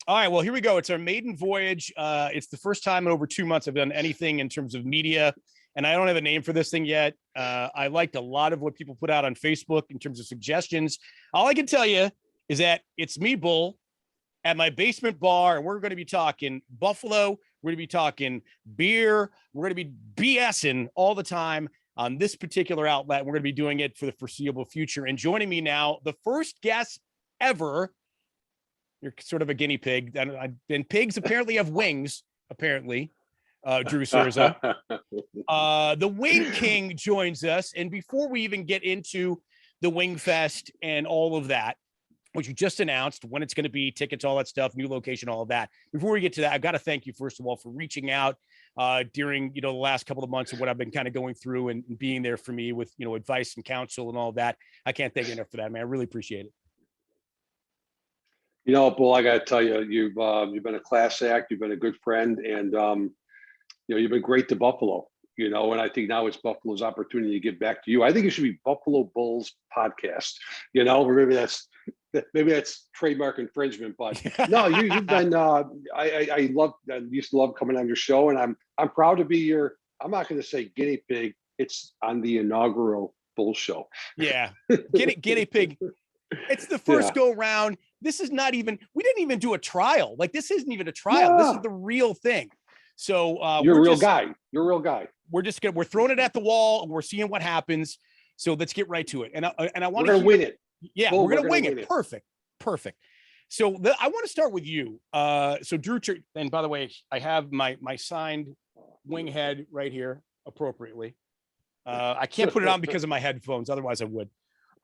All right, well, here we go. It's our maiden voyage. It's the first time in over 2 months I've done anything in terms of media, and I don't have a name for this thing yet. I liked a lot of what people put out on Facebook in terms of suggestions. All I can tell you is that it's me, Bull, at my basement bar, and we're going to be talking Buffalo. We're going to be talking beer. We're going to be BSing all the time on this particular outlet. We're going to be doing it for the foreseeable future. And joining me now, the first guest ever. You're sort of a guinea pig. And pigs apparently have wings, apparently. Drew Cerza. The Wing King joins us. And before we even get into the Wing Fest and all of that, which you just announced, when it's going to be, tickets, all that stuff, new location, all of that. Before we get to that, I've got to thank you, first of all, for reaching out during, the last couple of months of what I've been kind of going through and being there for me with, advice and counsel and all of that. I can't thank you enough for that, man. I really appreciate it. Bull, I got to tell you, you've been a class act, you've been a good friend, and you've been great to Buffalo. And I think now it's Buffalo's opportunity to give back to you. I think it should be Buffalo Bulls podcast. Or maybe that's trademark infringement, but no, you've been. I used to love coming on your show, and I'm proud to be your. I'm not going to say guinea pig. It's on the inaugural Bull show. Yeah, guinea pig. It's the first go round. This is not even, we didn't even do a trial. Like, this isn't even a trial. This is the real thing. So you're a real guy. You're a real guy. We're throwing it at the wall and we're seeing what happens. So let's get right to it. And I want to win it. Yeah, we're going to wing it. Perfect. So I want to start with you. So Drew, and by the way, I have my signed wing head right here appropriately. I can't put it on because of my headphones. Otherwise I would.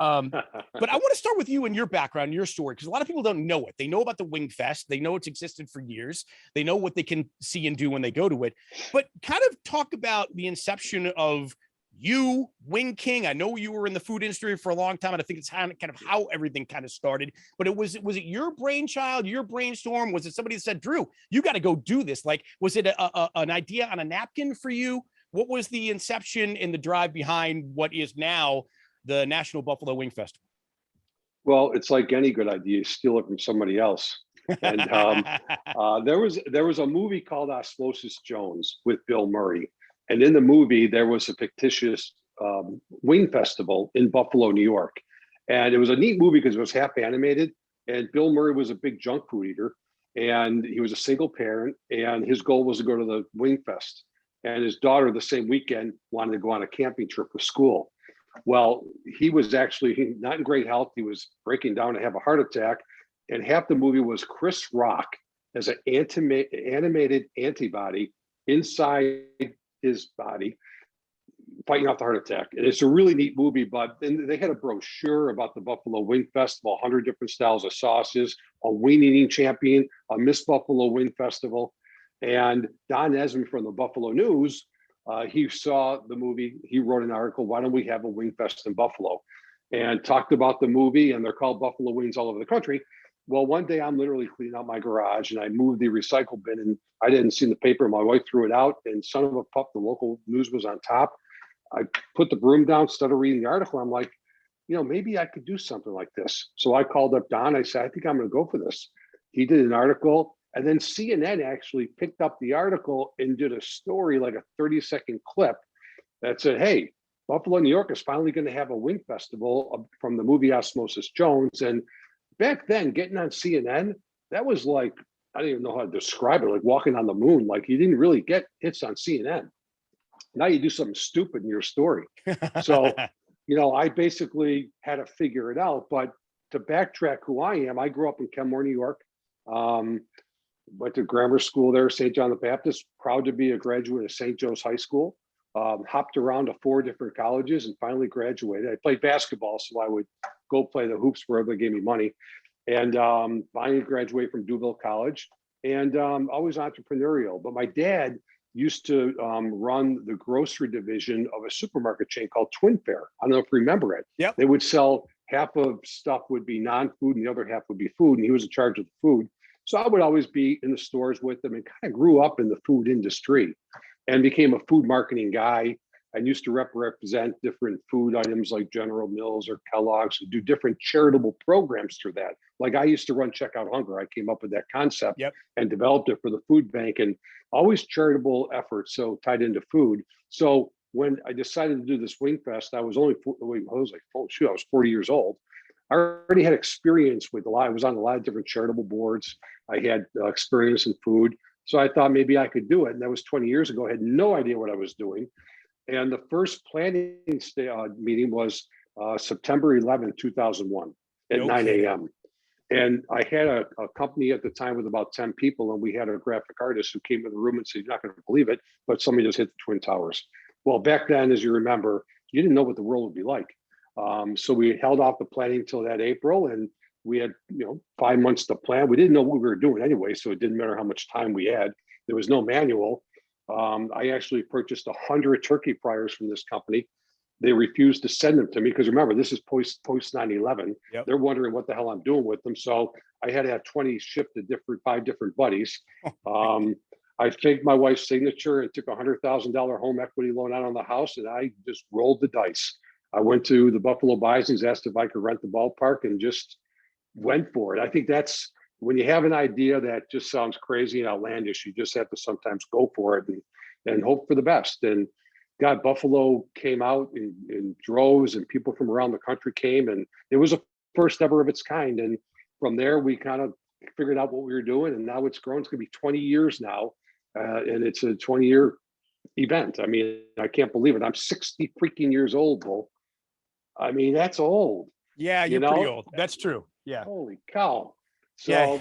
But I want to start with you and your background, your story, because a lot of people don't know it. They know about the Wing Fest. They know it's existed for years. They know what they can see and do when they go to it. But kind of talk about the inception of you, Wing King. I know you were in the food industry for a long time, and I think it's kind of how everything kind of started. But was it your brainchild, your brainstorm? Was it somebody that said, Drew, you got to go do this? Like, was it an idea on a napkin for you? What was the inception and the drive behind what is now the National Buffalo Wing Festival? Well, it's like any good idea, you steal it from somebody else. And there was a movie called Osmosis Jones with Bill Murray. And in the movie, there was a fictitious wing festival in Buffalo, New York. And it was a neat movie because it was half animated. And Bill Murray was a big junk food eater. And he was a single parent. And his goal was to go to the Wing Fest. And his daughter, the same weekend, wanted to go on a camping trip with school. Well, he was actually not in great health. He was breaking down to have a heart attack. And half the movie was Chris Rock as an animated antibody inside his body, fighting off the heart attack. And it's a really neat movie, but then they had a brochure about the Buffalo Wing Festival, 100 different styles of sauces, a wing eating champion, a Miss Buffalo Wing Festival. And Don Esme from the Buffalo News, he saw the movie, he wrote an article, why don't we have a Wing Fest in Buffalo? And talked about the movie, and they're called Buffalo Wings all over the country. Well, one day I'm literally cleaning out my garage and I moved the recycle bin and I didn't see the paper. My wife threw it out and son of a pup, the local news was on top. I put the broom down, started reading the article. I'm like, maybe I could do something like this. So I called up Don. I said, I think I'm going to go for this. He did an article. And then CNN actually picked up the article and did a story, like a 30-second clip that said, hey, Buffalo, New York is finally going to have a wing festival from the movie Osmosis Jones. And back then, getting on CNN, that was like, I don't even know how to describe it, like walking on the moon. Like, you didn't really get hits on CNN. Now you do something stupid in your story. So, I basically had to figure it out. But to backtrack who I am, I grew up in Kenmore, New York. Went to grammar school there, St. John the Baptist, proud to be a graduate of St. Joe's High School. Hopped around to 4 different colleges and finally graduated. I played basketball, so I would go play the hoops wherever they gave me money. And finally graduated from Duville College, and always entrepreneurial. But my dad used to run the grocery division of a supermarket chain called Twin Fair. I don't know if you remember it. Yep. They would sell, half of stuff would be non-food and the other half would be food, and he was in charge of the food. So I would always be in the stores with them and kind of grew up in the food industry and became a food marketing guy. and used to represent different food items like General Mills or Kellogg's, and do different charitable programs through that. Like I used to run Check Out Hunger. I came up with that concept and developed it for the food bank, and always charitable efforts, so tied into food. So when I decided to do this Wing Fest, I was only, I was like, oh shoot, I was 40 years old. I already had experience with a lot. I was on a lot of different charitable boards. I had experience in food. So I thought maybe I could do it. And that was 20 years ago. I had no idea what I was doing. And the first planning meeting was September 11th, 2001 at 9 a.m. And I had a company at the time with about 10 people, and we had a graphic artist who came in the room and said, "You're not going to believe it, but somebody just hit the Twin Towers." Well, back then, as you remember, you didn't know what the world would be like. So we held off the planning until that April, and we had 5 months to plan. We didn't know what we were doing anyway, so it didn't matter how much time we had. There was no manual. I actually purchased 100 turkey fryers from this company. They refused to send them to me because remember, this is post 9/11. They're wondering what the hell I'm doing with them. So I had to have 20 shipped to 5 different buddies. I faked my wife's signature and took $100,000 home equity loan out on the house, and I just rolled the dice. I went to the Buffalo Bisons, asked if I could rent the ballpark, and just went for it. I think that's when you have an idea that just sounds crazy and outlandish, you just have to sometimes go for it and hope for the best. And God, Buffalo came out in droves, and people from around the country came, and it was a first ever of its kind. And from there, we kind of figured out what we were doing, and now it's grown. It's going to be 20 years now, and it's a 20-year event. I mean, I can't believe it. I'm 60 freaking years old, Bull. I mean, that's old. Yeah, you're pretty old. That's true. Yeah. Holy cow. So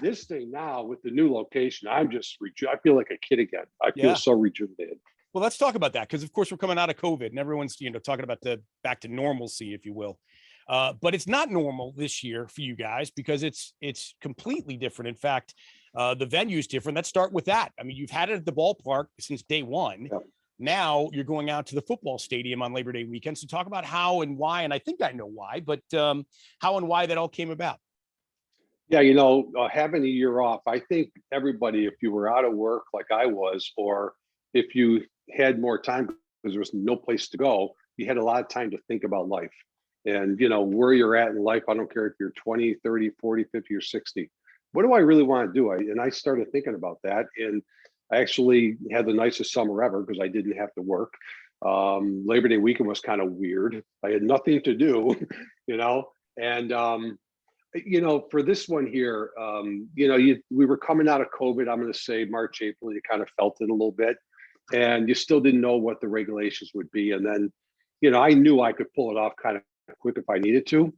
this thing now with the new location, I'm just, I feel like a kid again. I feel so rejuvenated. Well, let's talk about that, because of course we're coming out of COVID and everyone's, talking about the back to normalcy, if you will. But it's not normal this year for you guys because it's completely different. In fact, the venue's different. Let's start with that. I mean, you've had it at the ballpark since day one. Yep. Now you're going out to the football stadium on Labor Day weekend. So talk about how and why, and I think I know why, but how and why that all came about. Yeah, having a year off, I think everybody, if you were out of work like I was, or if you had more time because there was no place to go, you had a lot of time to think about life and, where you're at in life. I don't care if you're 20, 30, 40, 50, or 60. What do I really want to do? And I started thinking about that. And I actually had the nicest summer ever because I didn't have to work. Labor Day weekend was kind of weird. I had nothing to do, and for this one here, we were coming out of COVID. I'm going to say March, April, you kind of felt it a little bit, and you still didn't know what the regulations would be. And then, I knew I could pull it off kind of quick if I needed to.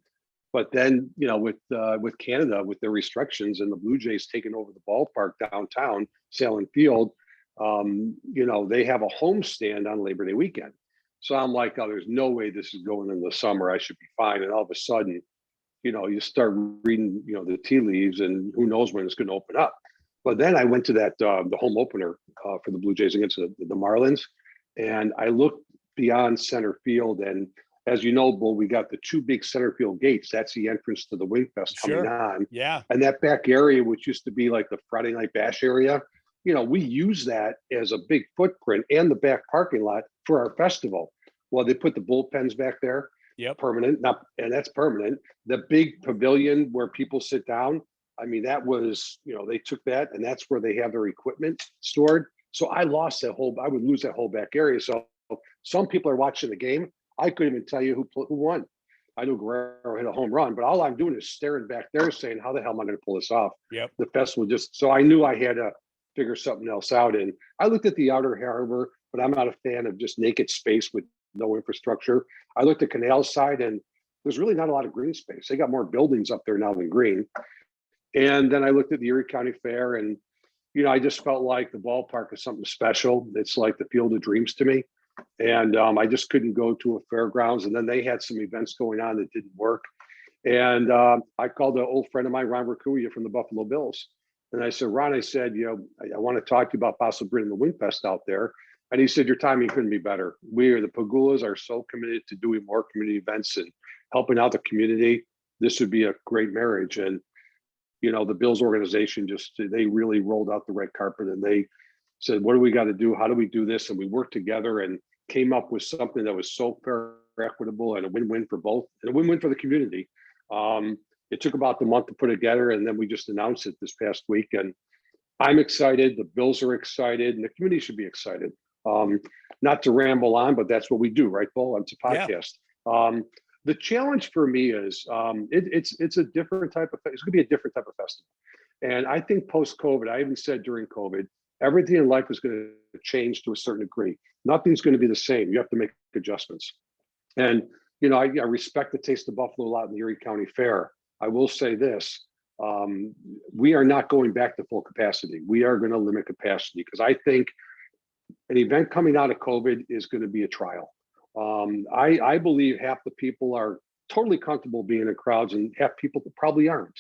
But then, with Canada, with their restrictions and the Blue Jays taking over the ballpark downtown, Salem Field, they have a homestand on Labor Day weekend. So I'm like, oh, there's no way this is going in the summer. I should be fine. And all of a sudden, you start reading, the tea leaves, and who knows when it's going to open up. But then I went to that the home opener for the Blue Jays against the Marlins, and I looked beyond center field, and as you know, Bull, we got the 2 big center field gates. That's the entrance to the Wing Fest coming on. Yeah. And that back area, which used to be like the Friday Night Bash area, we use that as a big footprint and the back parking lot for our festival. Well, they put the bullpens back there. Yep. Permanent. And that's permanent. The big pavilion where people sit down, I mean, that was, they took that, and that's where they have their equipment stored. So I lost I would lose that whole back area. So some people are watching the game. I couldn't even tell you who won. I knew Guerrero hit a home run, but all I'm doing is staring back there saying, how the hell am I going to pull this off? Yep. The festival so I knew I had to figure something else out. And I looked at the outer harbor, but I'm not a fan of just naked space with no infrastructure. I looked at Canal Side, and there's really not a lot of green space. They got more buildings up there now than green. And then I looked at the Erie County Fair, and, I just felt like the ballpark is something special. It's like the Field of Dreams to me. And I just couldn't go to a fairgrounds. And then they had some events going on that didn't work. And I called an old friend of mine, Ron Rakuya from the Buffalo Bills. And I said, Ron, I said, I want to talk to you about possibly bringing the Wing Fest out there. And he said, your timing couldn't be better. The Pagulas are so committed to doing more community events and helping out the community. This would be a great marriage. And, the Bills organization they really rolled out the red carpet, and they said, what do we got to do? How do we do this? And we worked together, and came up with something that was so fair, equitable, and a win-win for both, and a win-win for the community. It took about the month to put together, and then we just announced it this past week. And I'm excited. The Bills are excited, and the community should be excited. Not to ramble on, but that's what we do, right, Paul? It's a podcast. The challenge for me is it's a different type of. It's going to be a different type of festival, and I think post-COVID, I even said during COVID, everything in life is going to change to a certain degree. Nothing's going to be the same. You have to make adjustments. And I respect the Taste of Buffalo a lot in the Erie County Fair. I will say this. We are not going back to full capacity. We are going to limit capacity because I think an event coming out of COVID is going to be a trial. I believe half the people are totally comfortable being in crowds and half people probably aren't.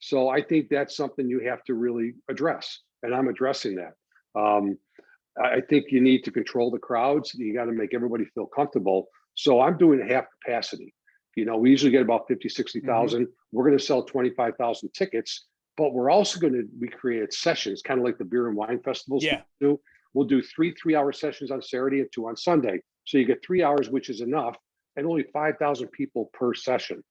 So I think that's something you have to really address, and I'm addressing that. I think you need to control the crowds. You got to make everybody feel comfortable. So I'm doing half capacity. We usually get about 50, 60,000. We're going to sell 25,000 tickets, but we're also going to recreate sessions, kind of like the beer and wine festivals do. We'll do 3-hour sessions on Saturday and 2 on Sunday. So you get 3 hours, which is enough, and only 5,000 people per session.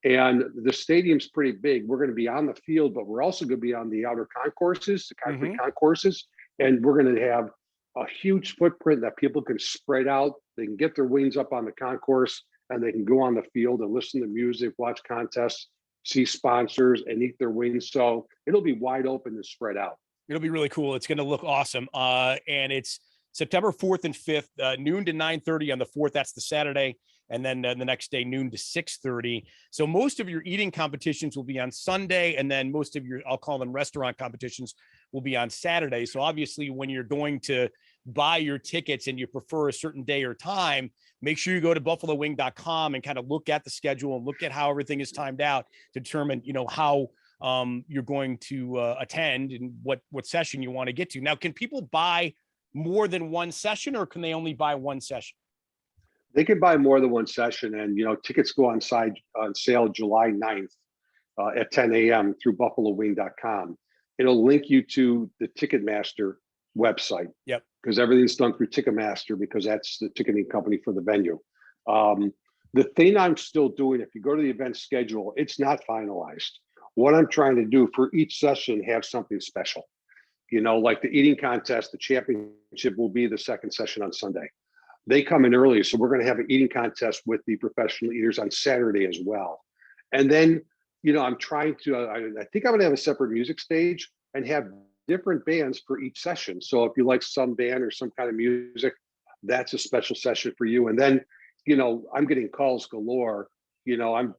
And the stadium's pretty big. We're going to be on the field, but we're also going to be on the outer concourses, the concrete concourses, and we're going to have a huge footprint that people can spread out. They can get their wings up on the concourse, and they can go on the field and listen to music, watch contests, see sponsors, and eat their wings. So it'll be wide open and spread out. It'll be really cool. It's going to look awesome. And it's September 4th and 5th, noon to 9:30 on the 4th. That's the Saturday. And then the next day, noon to 6:30. So most of your eating competitions will be on Sunday. And then most of your, I'll call them restaurant competitions, will be on Saturday. So obviously when you're going to buy your tickets and you prefer a certain day or time, make sure you go to buffalowing.com and kind of look at the schedule and look at how everything is timed out to determine, how you're going to attend and what session you want to get to. Now, can people buy more than one session, or can they only buy one session? They can buy more than one session, and tickets go on sale July 9th at 10 a.m. through buffalowing.com. It'll link you to the Ticketmaster website. Yep. Because everything's done through Ticketmaster, because that's the ticketing company for the venue. The thing I'm still doing, if you go to the event schedule, it's not finalized. What I'm trying to do for each session, have something special. Like the eating contest, the championship will be the second session on Sunday. They come in early, so we're going to have an eating contest with the professional eaters on Saturday as well. And then, I'm trying to, I think I'm going to have a separate music stage and have different bands for each session. So if you like some band or some kind of music, that's a special session for you. And then, I'm getting calls galore. I'm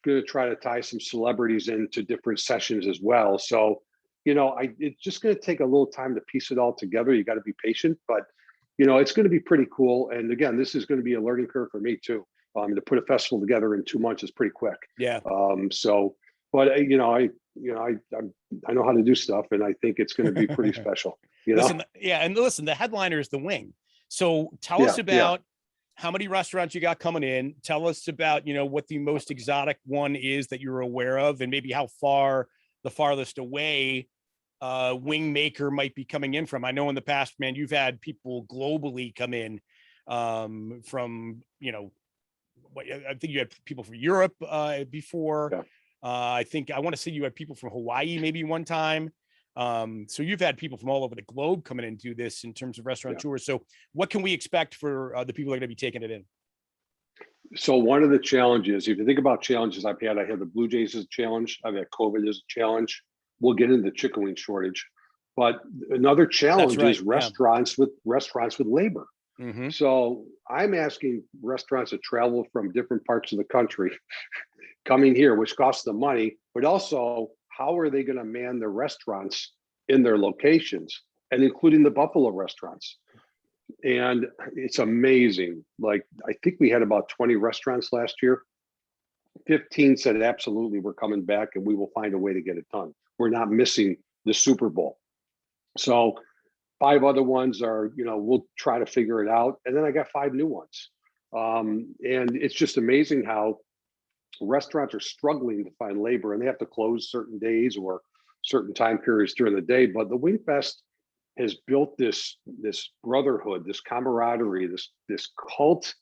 going to try to tie some celebrities into different sessions as well. So, it's just going to take a little time to piece it all together. You got to be patient, but it's going to be pretty cool. And again, this is going to be a learning curve for me too. To put a festival together in 2 months is pretty quick. Yeah. But I know how to do stuff, and I think it's going to be pretty special. Listen, the headliner is the Wing. So tell us about how many restaurants you got coming in. Tell us about what the most exotic one is that you're aware of, and maybe how far the farthest away wing maker might be coming in from. I know in the past, man, you've had people globally come in from I think you had people from Europe before. Yeah. I want to say you had people from Hawaii maybe one time. So you've had people from all over the globe coming into this in terms of restaurant tours. So what can we expect for the people that are going to be taking it in? So one of the challenges, if you think about challenges I had the Blue Jays as a challenge. I've had COVID as a challenge. We'll get into the chicken wing shortage, but another challenge is restaurants with labor. So I'm asking restaurants that travel from different parts of the country coming here, which costs them money, but also how are they going to man their restaurants in their locations, and including the Buffalo restaurants. And it's amazing. Like, I think we had about 20 restaurants last year. 15 said, absolutely, we're coming back and we will find a way to get it done. We're not missing the Super Bowl. So 5 other ones are, we'll try to figure it out. And then I got 5 new ones. And it's just amazing how restaurants are struggling to find labor, and they have to close certain days or certain time periods during the day. But the Wing Fest has built this brotherhood, this camaraderie, this cult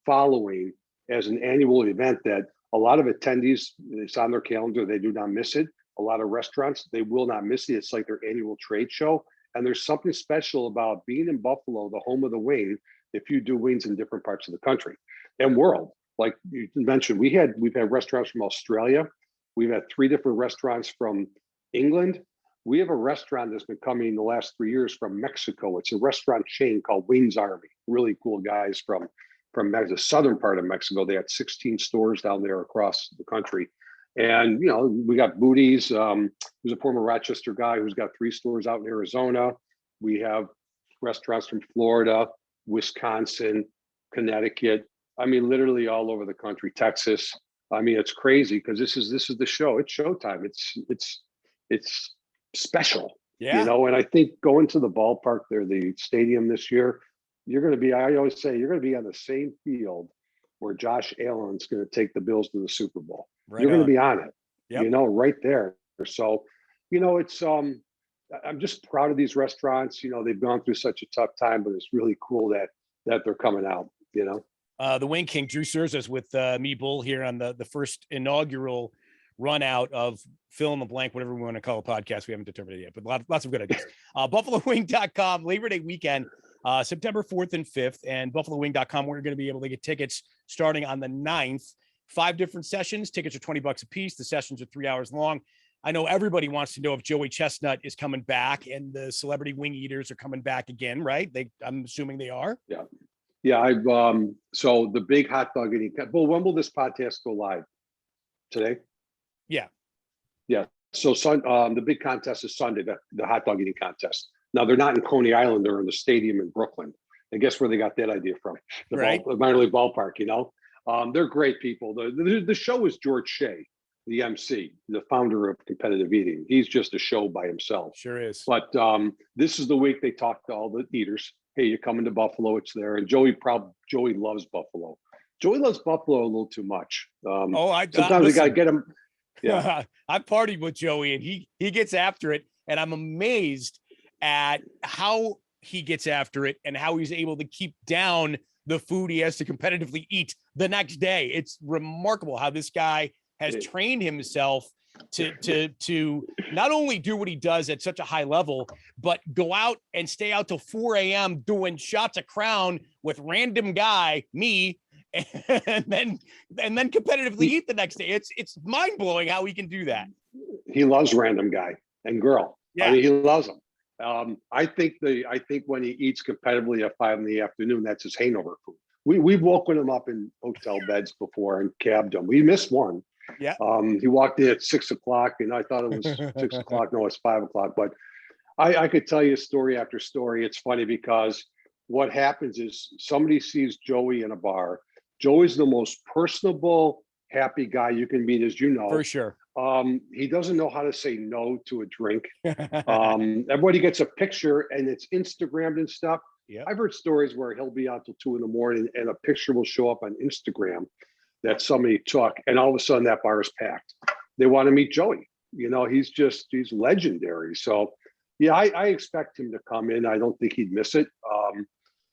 following as an annual event that a lot of attendees, it's on their calendar, they do not miss it. A lot of restaurants, they will not miss it. It's like their annual trade show. And there's something special about being in Buffalo, the home of the wing, if you do wings in different parts of the country and world. Like you mentioned, we've had restaurants from Australia. We've had 3 different restaurants from England. We have a restaurant that's been coming the last 3 years from Mexico. It's a restaurant chain called Wings Army. Really cool guys from the southern part of Mexico. They had 16 stores down there across the country. And, you know, we got Booties, who's a former Rochester guy who's got 3 stores out in Arizona. We have restaurants from Florida, Wisconsin, Connecticut. I mean, literally all over the country, Texas. I mean, it's crazy because this is the show. It's showtime. It's special, Yeah. you know. And I think going to the ballpark there, the stadium this year, you're going to be. I always say you're going to be on the same field where Josh Allen's going to take the Bills to the Super Bowl. Right you're going on. to be on it, Yep. you know, right there. So, you know, it's I'm just proud of these restaurants. You know, they've gone through such a tough time, but it's really cool that they're coming out. You know. The Wing King Drew Cerza is with me, Bull, here on the first inaugural run out of fill in the blank, whatever we want to call a podcast. We haven't determined it yet, but lots of good ideas. BuffaloWing.com, Labor Day weekend, September 4th and 5th, and BuffaloWing.com, we're going to be able to get tickets starting on the 9th. 5 different sessions. Tickets are $20 a piece. The sessions are 3 hours long. I know everybody wants to know if Joey Chestnut is coming back and the celebrity wing eaters are coming back again, right? I'm assuming they are. Yeah. Yeah, I've so the big hot dog eating. Well, when will this podcast go live? Today? Yeah. Yeah. So the big contest is Sunday, the hot dog eating contest. Now they're not in Coney Island, they're in the stadium in Brooklyn. And guess where they got that idea from? The minor league ballpark, you know. They're great people. The show is George Shea, the MC, the founder of competitive eating. He's just a show by himself. Sure is. But this is the week they talk to all the eaters. Hey, you're coming to Buffalo, it's there. And Joey loves Buffalo. Joey loves Buffalo a little too much. Sometimes we got to get him. Yeah. I partied with Joey and he gets after it. And I'm amazed at how he gets after it and how he's able to keep down the food he has to competitively eat the next day. It's remarkable how this guy has trained himself to not only do what he does at such a high level, but go out and stay out till 4 a.m. doing shots of Crown with random guy, me, and then competitively eat the next day. It's mind blowing how he can do that. He loves random guy and girl. Yeah. I mean, he loves them. I think when he eats competitively at 5 p.m, that's his hangover food. We've woken him up in hotel beds before and cabbed him. We missed one. Yeah. He walked in at 6 o'clock and I thought it was 6 o'clock. No, it's 5 o'clock. But I could tell you story after story. It's funny because what happens is somebody sees Joey in a bar. Joey's the most personable, happy guy you can meet, as you know. For sure. He doesn't know how to say no to a drink. Everybody gets a picture and it's Instagrammed and stuff. Yeah. I've heard stories where he'll be out till 2 a.m. and a picture will show up on Instagram that somebody took, and all of a sudden that bar is packed. They want to meet Joey. You know, he's legendary. So yeah, I expect him to come in. I don't think he'd miss it.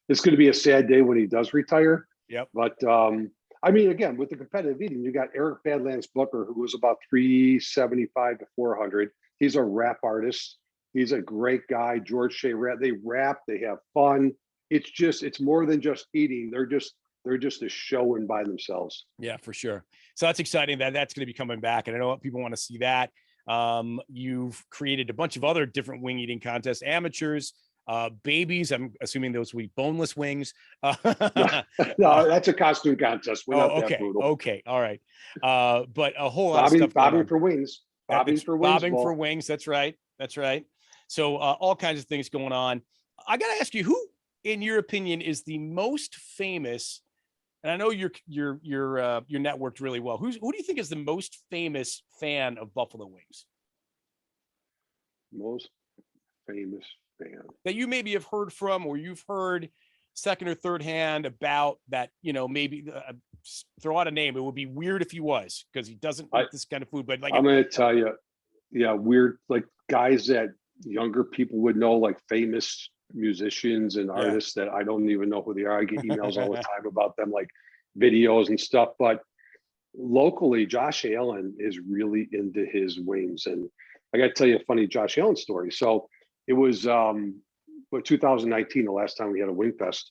It's going to be a sad day when he does retire. Yep. But I mean, again, with the competitive eating, you got Eric Badlands Booker, who was about 375 to 400. He's a rap artist. He's a great guy. George Shea rap. They rap. They have fun. It's more than just eating. They're just a show and by themselves. Yeah, for sure. So that's exciting that's going to be coming back. And I know people want to see that. You've created a bunch of other different wing eating contests, amateurs, babies. I'm assuming those will be boneless wings. No, that's a costume contest. We're not okay. that brutal. Okay. All right. But a whole lot of stuff. Bobbing for wings. Bobbing for wings. That's right. That's right. So all kinds of things going on. I got to ask you, who, in your opinion, is the most famous? And I know you're networked really well. Who do you think is the most famous fan of Buffalo Wings? Most famous fan that you maybe have heard from, or you've heard second or third hand about that, maybe throw out a name. It would be weird if he was, because he doesn't like this kind of food, but like, I'm going to tell you, yeah, weird, like guys that younger people would know, like famous musicians and artists that I don't even know who they are. I get emails all the time about them, like videos and stuff. But locally, Josh Allen is really into his wings. And I got to tell you a funny Josh Allen story. So it was 2019, the last time we had a Wing Fest.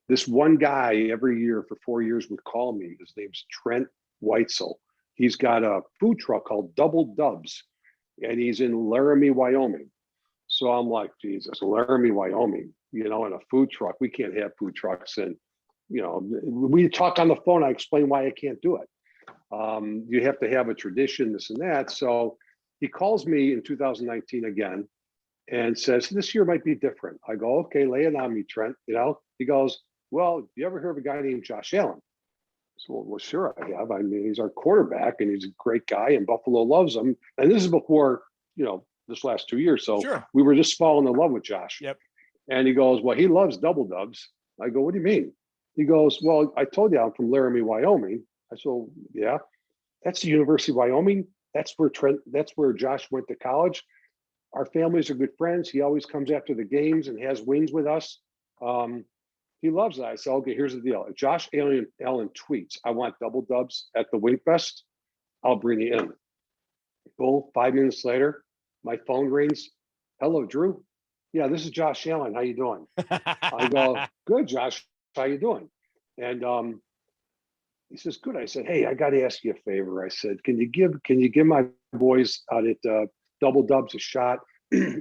This one guy every year for 4 years would call me. His name's Trent Weitzel. He's got a food truck called Double Dubs, and he's in Laramie, Wyoming. So I'm like, Jesus, Laramie, Wyoming, in a food truck. We can't have food trucks. And, we talk on the phone. I explain why I can't do it. You have to have a tradition, this and that. So he calls me in 2019 again and says, this year might be different. I go, okay, lay it on me, Trent. He goes, well, you ever heard of a guy named Josh Allen? So, well, sure I have. I mean, he's our quarterback and he's a great guy and Buffalo loves him. And this is before, this last 2 years. So we were just falling in love with Josh. Yep. And he goes, well, he loves Double Dubs. I go, what do you mean? He goes, well, I told you I'm from Laramie, Wyoming. I said, well, yeah, that's the University of Wyoming. That's where Josh went to college. Our families are good friends. He always comes after the games and has wings with us. He loves that. I said, okay, here's the deal. If Josh Allen tweets, I want Double Dubs at the Wing Fest, I'll bring you in. Boom, 5 minutes later, my phone rings. Hello, Drew. Yeah, this is Josh Allen. How you doing? I go, good, Josh. How you doing? And he says, good. I said, hey, I got to ask you a favor. I said, can you give my boys out at Double Dubs a shot?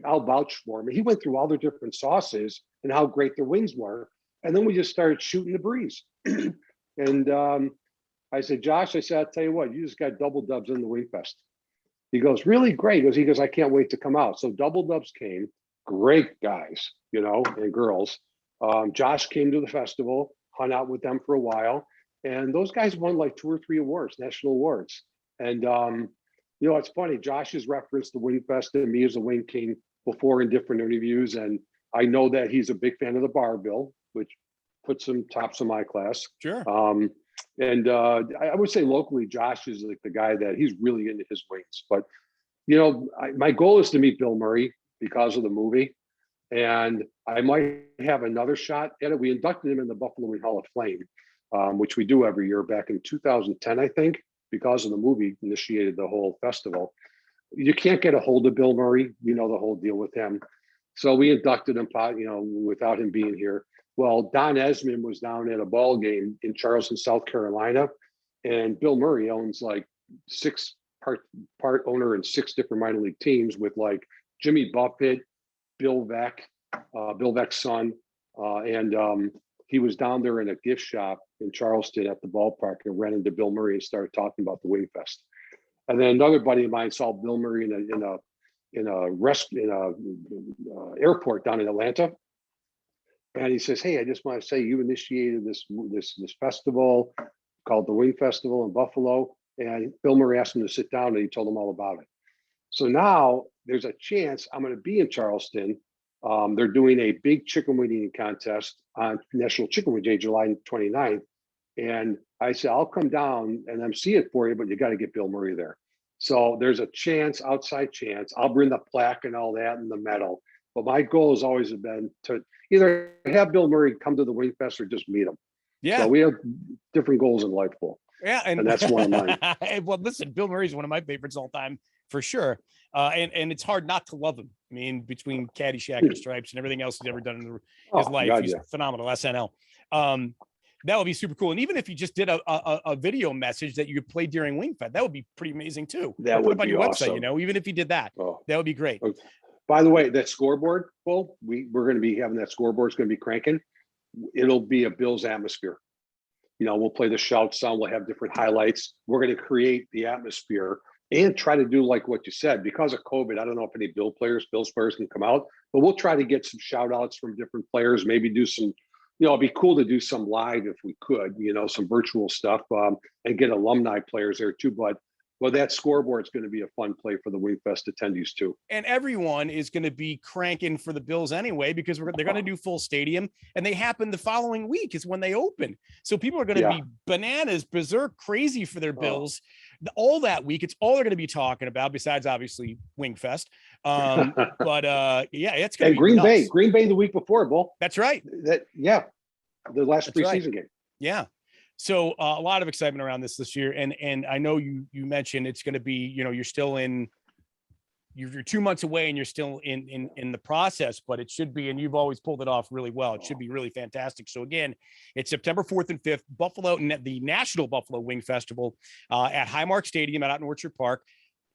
I'll vouch for him. He went through all the different sauces and how great their wings were. And then we just started shooting the breeze. And I said, Josh, I'll tell you what, you just got Double Dubs in the Wing Fest. He goes, really great. He goes, I can't wait to come out. So Double Dubs came, great guys, and girls. Josh came to the festival, hung out with them for a while. And those guys won like 2 or 3 awards, national awards. And, it's funny, Josh has referenced the Wing Fest and me as a Wing King before in different interviews. And I know that he's a big fan of the bar bill, which puts him tops of my class. Sure. I would say locally, Josh is like the guy that he's really into his wings. But, my goal is to meet Bill Murray because of the movie. And I might have another shot at it. We inducted him in the Buffalo Wing Hall of Fame, which we do every year back in 2010, I think, because of the movie initiated the whole festival. You can't get a hold of Bill Murray, the whole deal with him. So we inducted him, without him being here. Well, Don Esmond was down at a ball game in Charleston, South Carolina, and Bill Murray owns like part owner in 6 different minor league teams with like Jimmy Buffett, Bill Veck's son, and he was down there in a gift shop in Charleston at the ballpark and ran into Bill Murray and started talking about the Wing Fest. And then another buddy of mine saw Bill Murray in a airport down in Atlanta. And he says, hey, I just want to say you initiated this festival called the Wing Festival in Buffalo. And Bill Murray asked him to sit down and he told him all about it. So now there's a chance I'm going to be in Charleston. They're doing a big chicken wing eating contest on National Chicken Wing Day, July 29th. And I said, I'll come down and MC it for you, but you got to get Bill Murray there. So there's a chance, outside chance. I'll bring the plaque and all that and the medal. But my goal has always been to either have Bill Murray come to the Wing Fest or just meet him. Yeah. So we have different goals in life, Paul. Yeah. And that's one of mine. Well, listen, Bill Murray's one of my favorites all time for sure. And it's hard not to love him. I mean, between Caddyshack and Stripes and everything else he's ever done in his life, God, he's phenomenal. SNL. That would be super cool. And even if you just did a video message that you could play during Wing Fest, that would be pretty amazing too. That would be on your awesome. website, even if you did that, that would be great. Okay. By the way, that scoreboard, Paul, we're going to be having that scoreboard. It's going to be cranking. It'll be a Bills atmosphere. We'll play the shout sound. We'll have different highlights. We're going to create the atmosphere and try to do like what you said. Because of COVID, I don't know if any Bills players can come out, but we'll try to get some shout outs from different players, maybe do some, it'd be cool to do some live if we could, some virtual stuff and get alumni players there too. But that scoreboard is going to be a fun play for the Wing Fest attendees too. And everyone is going to be cranking for the Bills anyway, because they're going to do full stadium, and they happen the following week is when they open. So people are going to be bananas, berserk, crazy for their Bills all that week. It's all they're going to be talking about, besides obviously Wingfest. But yeah, it's going to be nuts. Green Bay the week before, Bull. That's right. The last preseason game. Yeah. So a lot of excitement around this year. And I know you mentioned it's going to be, you're still you're 2 months away and you're still in the process, but it should be, and you've always pulled it off really well. It should be really fantastic. So again, it's September 4th and 5th, Buffalo, the National Buffalo Wing Festival at Highmark Stadium out in Orchard Park.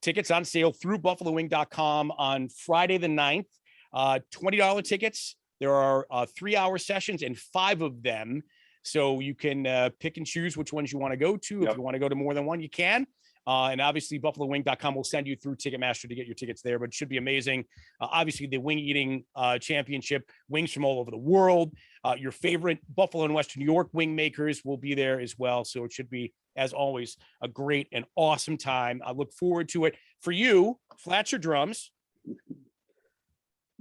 Tickets on sale through buffalowing.com on Friday the 9th. $20 tickets. There are 3-hour sessions and 5 of them. So you can pick and choose which ones you want to go to. If you want to go to more than one, you can. And obviously buffalowing.com will send you through Ticketmaster to get your tickets there, but it should be amazing. Obviously the wing eating championship, wings from all over the world. Your favorite Buffalo and Western New York wing makers will be there as well. So it should be, as always, a great and awesome time. I look forward to it. For you, flats or drums?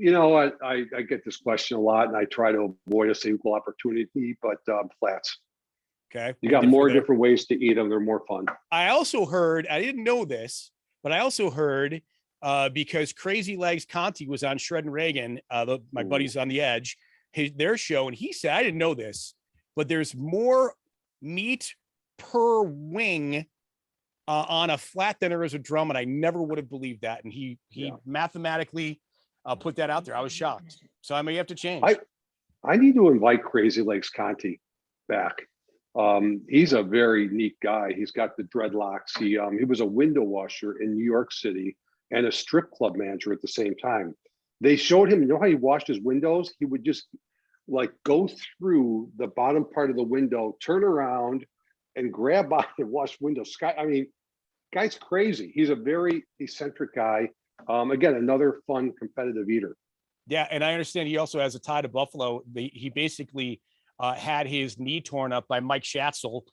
I get this question a lot, and I try to avoid a equal opportunity, but flats. Okay. You got more different ways to eat them. They're more fun. I also heard, I didn't know this, but I also heard because Crazy Legs Conti was on Shred and Reagan, my buddies on the Edge, their show, and he said, I didn't know this, but there's more meat per wing on a flat than there is a drum, and I never would have believed that. And he mathematically put that out there. I was shocked. So I may have to change. I need to invite Crazy Legs Conti back. He's a very neat guy. He's got the dreadlocks. He was a window washer in New York City and a strip club manager at the same time. They showed him, how he washed his windows? He would just like go through the bottom part of the window, turn around and grab by and wash windows. Guy's crazy. He's a very eccentric guy. Again, another fun competitive eater. Yeah. And I understand he also has a tie to Buffalo. He basically had his knee torn up by Mike Schatzel.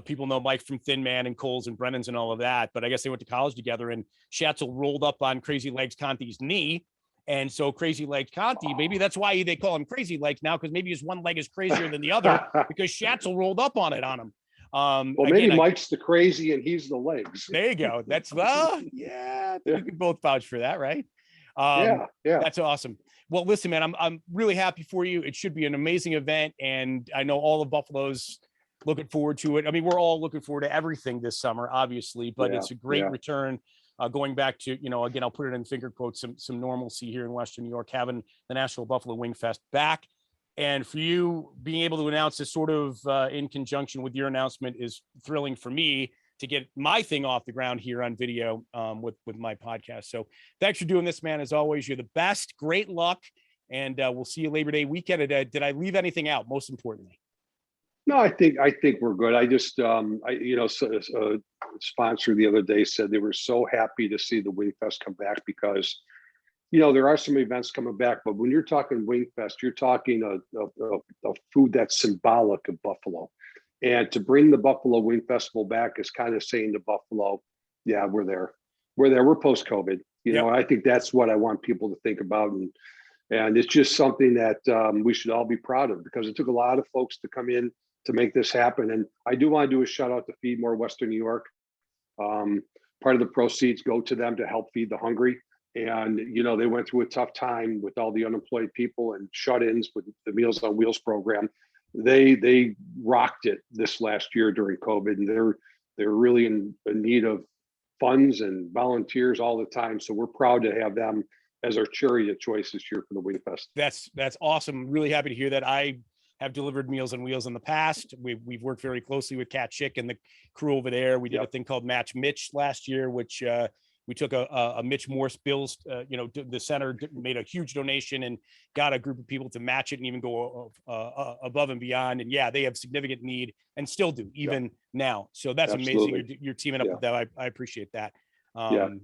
People know Mike from Thin Man and Coles and Brennan's and all of that, but I guess they went to college together, and Schatzel rolled up on Crazy Legs Conti's knee. And so Crazy Legs Conti, maybe that's why they call him Crazy Legs now, because maybe his one leg is crazier than the other because Schatzel rolled up on him. Maybe Mike's the crazy and he's the legs. There you go. That's yeah. We can both vouch for that, right? Yeah. That's awesome. Well, listen, man, I'm really happy for you. It should be an amazing event, and I know all of Buffalo's looking forward to it. I mean, we're all looking forward to everything this summer, obviously, but it's a great return. Going back to, again, I'll put it in finger quotes, some normalcy here in Western New York, having the National Buffalo Wing Fest back. And for you being able to announce this sort of in conjunction with your announcement is thrilling for me to get my thing off the ground here on video with my podcast. So thanks for doing this, man. As always, you're the best. Great luck. And we'll see you Labor Day weekend. Did I leave anything out, most importantly? No, I think we're good. I just, a sponsor the other day said they were so happy to see the Wingfest come back because, there are some events coming back, but when you're talking Wingfest, you're talking a food that's symbolic of Buffalo. And to bring the Buffalo Wing Festival back is kind of saying to Buffalo, yeah, we're there. We're post-COVID. I think that's what I want people to think about. And it's just something that we should all be proud of because it took a lot of folks to come in to make this happen. And I do want to do a shout out to Feed More Western New York. Part of the proceeds go to them to help feed the hungry. And, they went through a tough time with all the unemployed people and shut-ins with the Meals on Wheels program. They rocked it this last year during COVID, and they're really in need of funds and volunteers all the time. So we're proud to have them as our charity of choice this year for the Wingfest. That's awesome. Really happy to hear that. I have delivered Meals on Wheels in the past. We've worked very closely with Cat Chick and the crew over there. We did a thing called Match Mitch last year, which we took a Mitch Morse Bills, the center made a huge donation and got a group of people to match it and even go above and beyond. And yeah, they have significant need and still do even now. So that's amazing. You're teaming up with that. I appreciate that on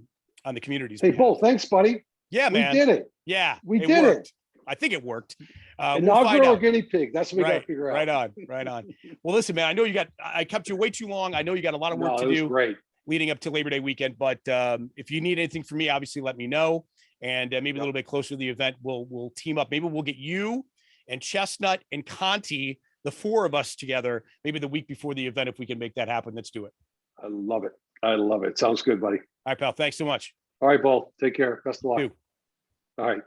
the communities. Hey, Paul, thanks, buddy. Yeah, man. We did it. Yeah, we did it. I think it worked. Inaugural guinea pig. That's what we got to figure out. Right on. Well, listen, man, I know I kept you way too long. I know you got a lot of work to do. Great. Leading up to Labor Day weekend. But if you need anything from me, obviously let me know. And maybe a little bit closer to the event, we'll team up. Maybe we'll get you and Chestnut and Conti, the 4 of us together, maybe the week before the event, if we can make that happen. Let's do it. I love it. I love it. Sounds good, buddy. All right, pal. Thanks so much. All right, Paul. Take care. Best of luck. You. All right.